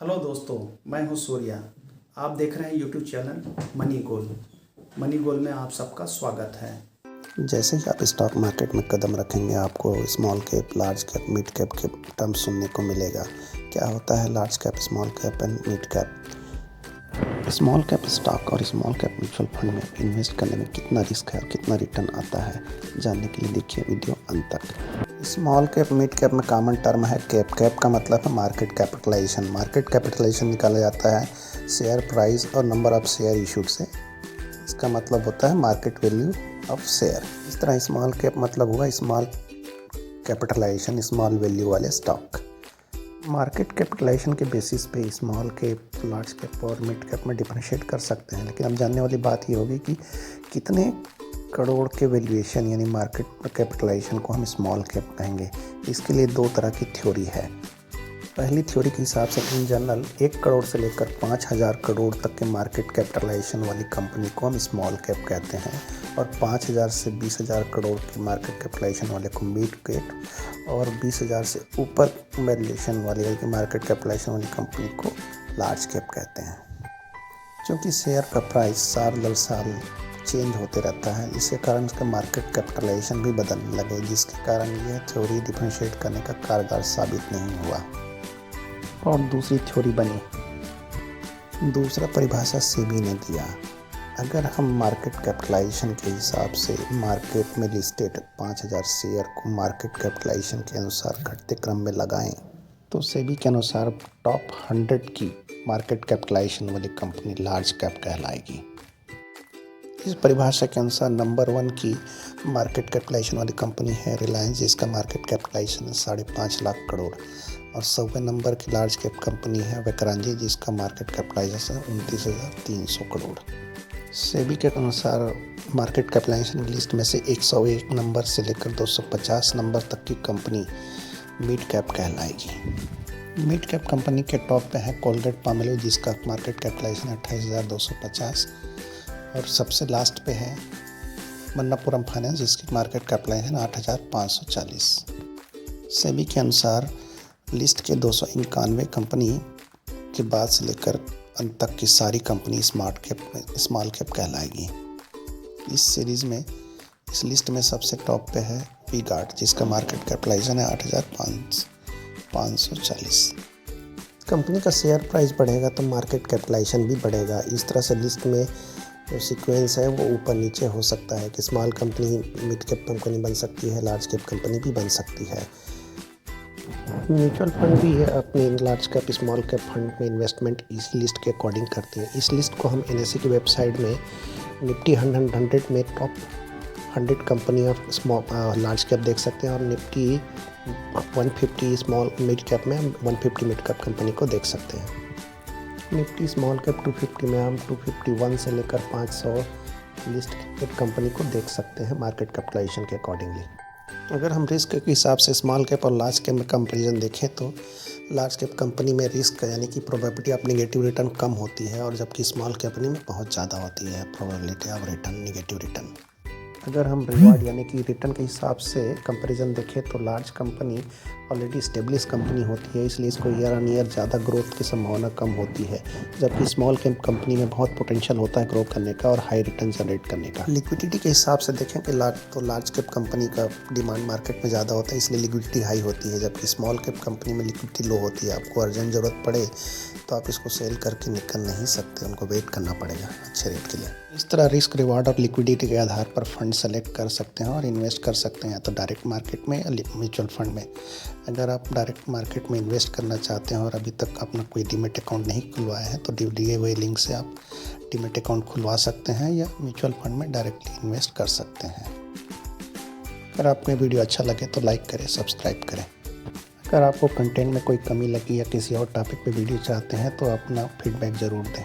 Hello दोस्तों, मैं हूं सूर्या। आप देख रहे हैं यूट्यूब चैनल मनी गोल। मनी गोल में आप सबका स्वागत है। जैसे ही आप स्टॉक मार्केट में कदम रखेंगे आपको small cap, large cap, mid cap के टर्म सुनने को मिलेगा। क्या होता है large cap, small cap and mid cap. Small cap stock और स्मॉल कैप म्यूचुअल फंड में इन्वेस्ट करने में कितना रिस्क है और कितना रिटर्न आता है, जानने के लिए देखिए वीडियो अंत तक। स्मॉल कैप, मिड कैप में कॉमन टर्म है कैप। कैप का मतलब है मार्केट कैपिटलाइजेशन। मार्केट कैपिटलाइजेशन निकाला जाता है शेयर प्राइस और नंबर ऑफ शेयर इशूड से। इसका मतलब होता है मार्केट वैल्यू ऑफ शेयर। इस तरह स्मॉल कैप मतलब हुआ स्मॉल कैपिटलाइजेशन, स्मॉल वैल्यू वाले स्टॉक। मार्केट कैपिटलाइजेशन के बेसिस पे स्मॉल कैप, लार्ज कैप और मिड कैप में डिफरेंशिएट कर सकते हैं, लेकिन अब जानने वाली बात ये होगी कि कितने करोड़ के वैल्यूएशन यानी मार्केट कैपिटलाइजेशन को हम स्मॉल कैप कहेंगे। इसके लिए दो तरह की थ्योरी है। पहली थ्योरी के हिसाब से इन जनरल 1 करोड़ से लेकर 5000 करोड़ तक के मार्केट कैपिटलाइजेशन वाली कंपनी को हम स्मॉल कैप कहते हैं, और 5000 से 20000 करोड़ के मार्केट कैपिटलाइजेशन वाले को मिड कैप, और 20000 से ऊपर वैल्यूएशन वाली यानी मार्केट कैपिटलाइजेशन वाली कंपनी को लार्ज कैप कहते हैं। क्योंकि शेयर का प्राइस साल दर साल चेंज होते रहता है, इसके कारण उसका मार्केट कैपिटलाइजेशन भी बदलने लगे, जिसके कारण यह थ्योरी डिफरेंशिएट करने का कारगर साबित नहीं हुआ और दूसरी थ्योरी बनी। दूसरा परिभाषा सेबी ने दिया। अगर हम मार्केट कैपिटलाइजेशन के हिसाब से मार्केट में लिस्टेड 5000 शेयर को मार्केट कैपिटलाइजेशन के अनुसार घटते क्रम में लगाएं, तो सेबी के अनुसार टॉप 100 की मार्केट कैपिटलाइजेशन वाली कंपनी लार्ज कैप कहलाएगी। इस परिभाषा के अनुसार नंबर 1 की मार्केट कैपिटलाइजेशन वाली कंपनी है रिलायंस, जिसका मार्केट कैपिटलाइजेशन है 5.5 लाख करोड़, और 100वें नंबर की लार्ज कैप कंपनी है वैक्रांजी, जिसका मार्केट कैपिटलाइजेशन 29,300 करोड़। सेबी के अनुसार मार्केट कैपिटलाइजेशन की लिस्ट में से 101 नंबर से लेकर 250 नंबर तक की कंपनी मिड कैप कहलाएगी। मिड कैप कंपनी के टॉप पे है कोलगेट पामोलिव, जिसका मार्केट कैपिटलाइजेशन 28,250, और सबसे लास्ट पे है मन्नापुरम फाइनेंस, जिसकी मार्केट कैपिटलाइजेशन 8,540। सेबी के अनुसार लिस्ट के 291 कंपनी के बाद से लेकर अंत तक की सारी कंपनी स्मॉल कैप कहलाएगी। इस सीरीज़ में इस लिस्ट में सबसे टॉप पे है वी-गार्ड, जिसका मार्केट कैपिटलाइजेशन है 8,540। कंपनी का शेयर प्राइस बढ़ेगा तो मार्केट कैपिटलाइजेशन भी बढ़ेगा। इस तरह से लिस्ट में जो सीक्वेंस है वो ऊपर नीचे हो सकता है कि small company mid cap company बन सकती है, लार्ज कैप कंपनी भी बन सकती है। म्यूचुअल फंड भी है अपनी large cap, small cap fund में इन्वेस्टमेंट इस लिस्ट के अकॉर्डिंग करती है। इस लिस्ट को हम NSE की वेबसाइट में निफ्टी 100 में top 100 company of large cap देख सकते हैं, और निफ्टी 150 स्मॉल मिड कैप में 150 मिड कैप कंपनी को देख सकते हैं। निफ्टी स्मॉल कैप 250 में हम 251 से लेकर 500 लिस्ट कंपनी को देख सकते हैं मार्केट कैपिटलाइजेशन के अकॉर्डिंगली। अगर हम रिस्क के हिसाब से स्मॉल कैप और लार्ज कैप में कंपैरिजन देखें तो लार्ज कैप कंपनी में रिस्क यानी कि प्रोबेबिलिटी ऑफ नेगेटिव रिटर्न कम होती है, और जबकि स्मॉल कंपनी में बहुत ज़्यादा होती है probability of return, negative return. अगर हम रिवॉर्ड यानी कि रिटर्न के हिसाब से कंपैरिजन देखें तो large company already establish company होती है, इसलिए इसको ईयर ऑन ईयर ज़्यादा ग्रोथ की संभावना कम होती है, जबकि स्मॉल कैप कंपनी में बहुत पोटेंशियल होता है ग्रो करने का और हाई रिटर्न जनरेट करने का। लिक्विडिटी के हिसाब से देखें कि लार्ज कैप कंपनी का डिमांड मार्केट में ज़्यादा होता है, इसलिए लिक्विडिटी हाई होती है, जबकि स्मॉल कैप कंपनी में लिक्विडिटी लो होती है। आपको अर्जेंट ज़रूरत पड़े तो आप इसको सेल करके निकल नहीं सकते, उनको वेट करना पड़ेगा अच्छे रेट के लिए। इस तरह रिस्क, रिवार्ड और लिक्विडिटी के आधार पर फंड सेलेक्ट कर सकते हैं और इन्वेस्ट कर सकते हैं, या तो डायरेक्ट मार्केट में या म्यूचुअल फंड में। अगर आप डायरेक्ट मार्केट में इन्वेस्ट करना चाहते हैं और अभी तक अपना कोई डीमैट अकाउंट नहीं खुलवाया है तो दिए हुए लिंक से आप डीमैट अकाउंट खुलवा सकते हैं या म्यूचुअल फंड में डायरेक्टली इन्वेस्ट कर सकते हैं। अगर आपको वीडियो अच्छा लगे तो लाइक करें, सब्सक्राइब करें। अगर आपको कंटेंट में कोई कमी लगी या किसी और टॉपिक पे वीडियो चाहते हैं तो अपना फीडबैक ज़रूर दें।